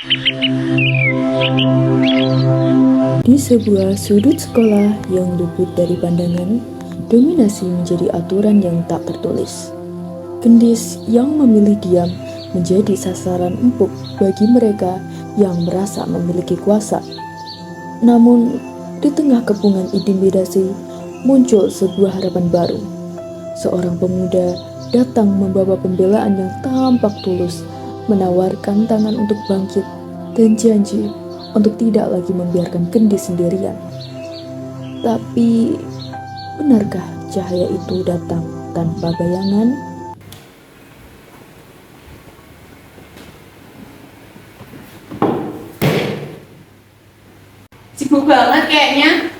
Di sebuah sudut sekolah yang luput dari pandangan, dominasi menjadi aturan yang tak tertulis. Gendis yang memilih diam menjadi sasaran empuk bagi mereka yang merasa memiliki kuasa. Namun, di tengah kepungan intimidasi, muncul sebuah harapan baru. Seorang pemuda datang membawa pembelaan yang tampak tulus, menawarkan tangan untuk bangkit dan janji untuk tidak lagi membiarkan Gendis sendirian. Tapi, benarkah cahaya itu datang tanpa bayangan? Sibuk banget kayaknya.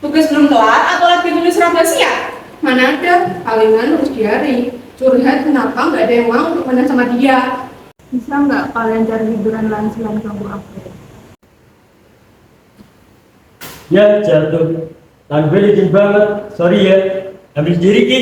Tugas belum kelar atau lagi nulis rahasia? Mana ada, palingan nulis diary. Curhat kenapa nggak ada yang mau untuk main sama dia. Bisa nggak kalian cari hiburan lain selain ganggu aku? Ya jatuh. Tangan gue licin banget. Sorry ya. Ambil sendiri Ki.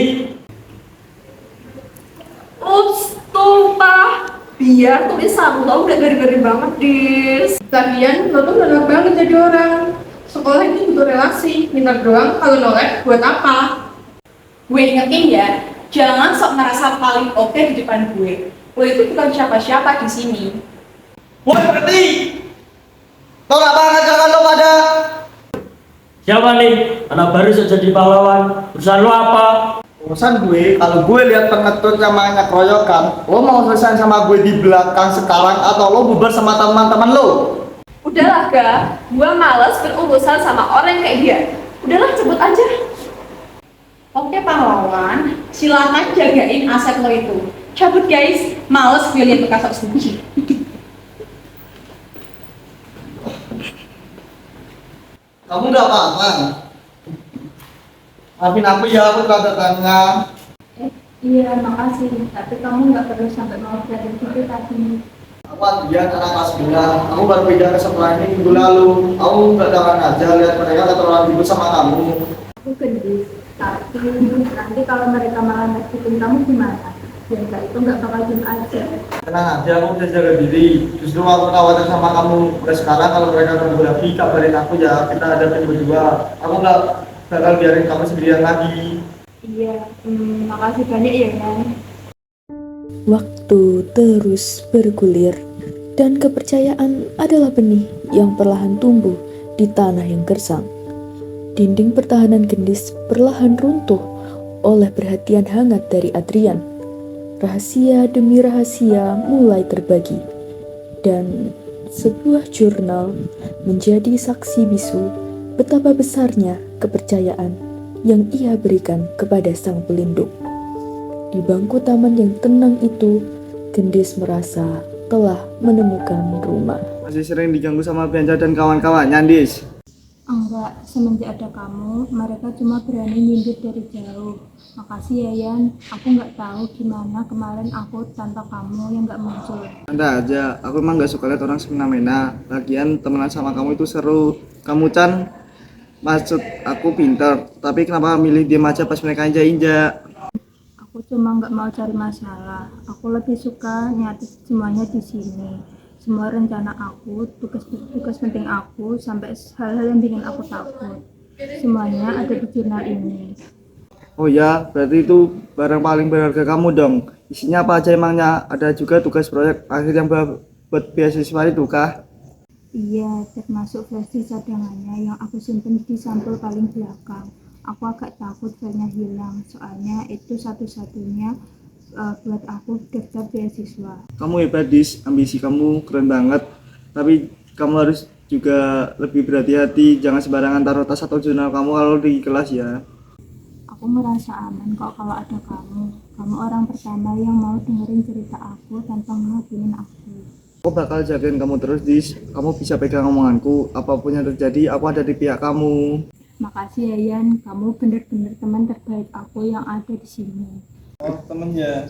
Ups, tumpah. Biar tulisan lo udah garing-garing banget, Dis. Lagian lo tuh bener banget jadi orang. Sekolah ini butuh relasi. Minta doang kalau nolak buat apa? Gue ingetin ya, jangan sok ngerasa paling oke di depan gue. Lo itu bukan siapa-siapa di sini. Woi berhenti! Tau gak banget jangan lo pada? Siapa nih? Anak baru saja jadi pahlawan. Urusan lo apa? Urusan gue, kalau gue lihat pengetut sama keroyokan, lo mau selesai sama gue di belakang sekarang atau lo bubar sama teman-teman lo? Udahlah Ga, gue males berurusan sama orang kayak dia. Udahlah sebut aja. Oke pahlawan, silakan jagain aset lo itu. Cabut guys, males gue liat bekas sok suci. Kamu udah apa-apa? Maafin aku ya, aku telah datangnya. Iya, makasih. Tapi kamu nggak perlu sampai mau dari situ tadi. Aku Adrian, anak kelas 9. Aku baru pindah ke sekolah ini minggu lalu. Aku nggak tahan aja lihat mereka keterlaluan ribut sama kamu. Aku Gendis. Tapi nanti kalau mereka malah nyakitin kamu gimana? Ya nggak, itu nggak bakal diem aja. Tenang aja, aku bisa jaga diri. Justru aku khawatir sama kamu. Mulai sekarang kalau mereka ganggu lagi, kabarin aku ya. Kita hadapin berdua. Aku nggak bakal biarin kamu sendirian lagi. Iya, makasih banyak ya Yan. Waktu terus bergulir, dan kepercayaan adalah benih yang perlahan tumbuh di tanah yang gersang. Dinding pertahanan Gendis perlahan runtuh oleh perhatian hangat dari Adrian. Rahasia demi rahasia mulai terbagi, dan sebuah jurnal menjadi saksi bisu betapa besarnya kepercayaan yang ia berikan kepada sang pelindung. Di bangku taman yang tenang itu, Gendis merasa telah menemukan rumah. Masih sering diganggu sama Bianca dan kawan-kawannya, Dis. Enggak, semenjak ada kamu, mereka cuma berani nyindir dari jauh. Makasih ya Yan, aku nggak tahu gimana kemarin aku tanpa kamu yang nggak muncul. Anda aja, aku emang gak suka lihat orang semena-mena. Lagian temenan sama kamu itu seru. Kamu Chan, maksud aku pinter, tapi kenapa milih diam aja pas mereka injak-injak? Aku cuma nggak mau cari masalah. Aku lebih suka nyatet semuanya di sini. Semua rencana aku, tugas penting aku, sampai hal-hal yang bikin aku takut. Semuanya ada di jurnal ini. Oh ya, berarti itu barang paling berharga kamu dong. Isinya apa aja emangnya? Ada juga tugas proyek akhir yang buat beasiswa itu kah? Iya, termasuk flash cadangannya yang aku simpen di sampul paling belakang. Aku agak takut filenya hilang, soalnya itu satu-satunya buat aku daftar beasiswa. Kamu hebat, Dis. Ambisi kamu keren banget. Tapi kamu harus juga lebih berhati-hati. Jangan sembarangan taruh tas atau jurnal kamu kalau di kelas ya. Aku merasa aman kok kalau ada kamu. Kamu orang pertama yang mau dengerin cerita aku tanpa ngelakuin aku. Aku bakal jagain kamu terus, Dis. Kamu bisa pegang omonganku. Apapun yang terjadi, aku ada di pihak kamu. Makasih ya Yan, kamu bener-bener teman terbaik aku yang ada di sini. Oh, temen ya.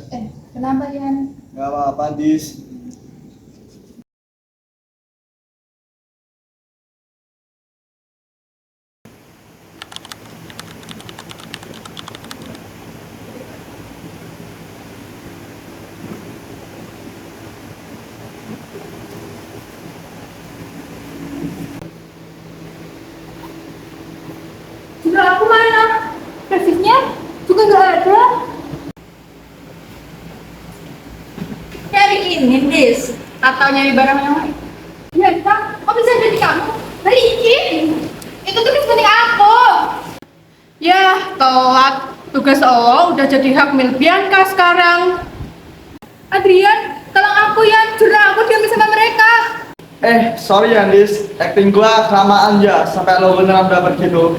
Kenapa Yan? Gak apa-apa, Dis. Dis, atau nyari barang yang lain? Ya, Kak, kok bisa jadi kamu? Balikin! Itu tugas penting aku! Ya, telat. Tugas lo udah jadi hak milik Bianca sekarang. Adrian, tolong aku ya, jurnal aku diambil sama mereka. Sorry ya, Dis. Acting gua kelamaan ya, sampai lo beneran udah begitu.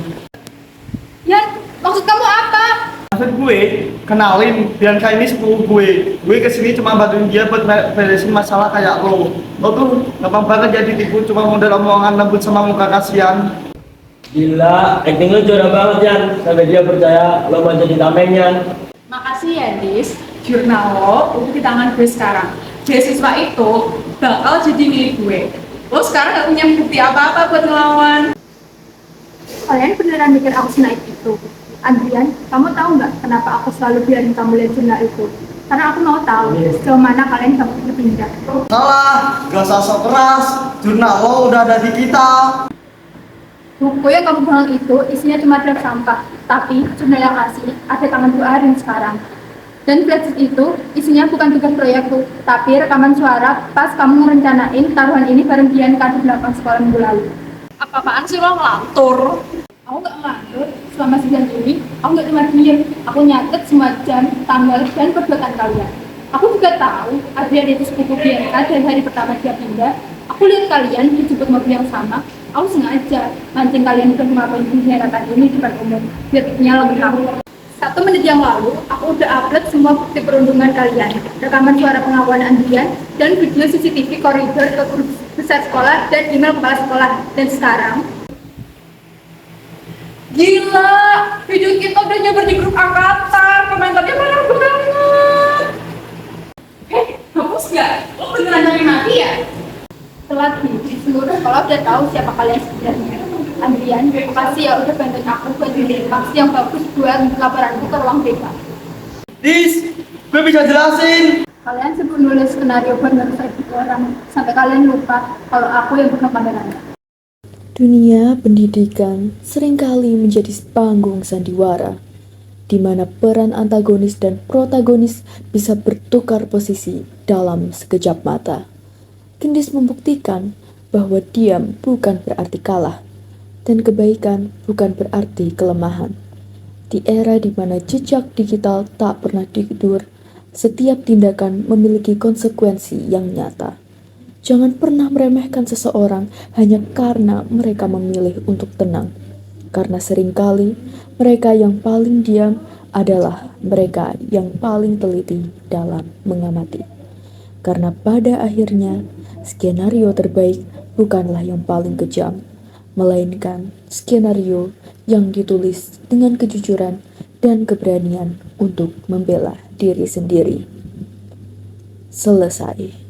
Yan, maksud kamu apa? Maksud gue, kenalin, Bianca ini sepupu gue. Gue kesini cuma bantuin dia buat beresin masalah kayak lo. Lo tuh gampang banget jadi tipu, cuma modal omongan lembut sama muka kasihan. Gila, acting lu jorok banget Yan. Sampai dia percaya lo mau jadi tamengnya. Makasih ya, Dis. Jurnal lo udah di tangan gue sekarang. Beasiswa itu bakal jadi milik gue. Lo sekarang gak punya bukti apa-apa buat ngelawan. Kalian beneran mikir aku senaif itu? Adrian, kamu tahu nggak kenapa aku selalu biarin kamu lihat jurnal itu? Karena aku mau tahu sejauh mana kalian kamu berpindah. Salah, gak usah sok keras. Jurnal lo udah ada di kita. Buku yang kamu buang itu isinya cuma truk sampah, tapi jurnal yang kasih ada tangan Bu Arin sekarang. Dan flashdisk itu isinya bukan tugas proyekku, tapi rekaman suara pas kamu ngerencanain taruhan ini bareng Bianca di belakang sekolah minggu lalu. Apa-apaan sih lo ngelantur? Aku nggak ngelantur, selama 9 ini aku nggak cuma diem, aku nyatet semua jam, tanggal, dan perbuatan kalian. Aku juga tahu Adrian itu sepupu Bianca dari hari pertama dia pindah. Aku lihat kalian dijemput mobil yang sama. Aku sengaja mancing kalian untuk melakukan pengkhianatan ini di depan umum, biar pikirnya lebih tahu. 1 menit yang lalu, aku udah upload semua bukti perundungan kalian, rekaman suara pengakuan Andrian, dan video CCTV koridor ke guru besar sekolah dan email kepala sekolah. Dan sekarang, Gila, video kita udah nyebar di grup angkatan. Komentarnya banyak banget. Hapus gak? Lo beneran nyari mati ya? telat di seluruh sekolah udah tahu siapa kalian sebenarnya. Andrian, makasih ya udah bantuin aku buat bikin faksi yang bagus buat laporanku ke ruang bebas. Dis, gue bisa jelasin. Kalian sebelum nulis skenario buat ngerusak orang, sampai kalian lupa kalau aku yang bunuh pangeran. Dunia pendidikan seringkali menjadi panggung sandiwara, di mana peran antagonis dan protagonis bisa bertukar posisi dalam sekejap mata. Gendis membuktikan bahwa diam bukan berarti kalah, dan kebaikan bukan berarti kelemahan. Di era di mana jejak digital tak pernah tidur, setiap tindakan memiliki konsekuensi yang nyata. Jangan pernah meremehkan seseorang hanya karena mereka memilih untuk tenang. Karena seringkali mereka yang paling diam adalah mereka yang paling teliti dalam mengamati. Karena pada akhirnya, skenario terbaik bukanlah yang paling kejam, melainkan skenario yang ditulis dengan kejujuran dan keberanian untuk membela diri sendiri. Selesai.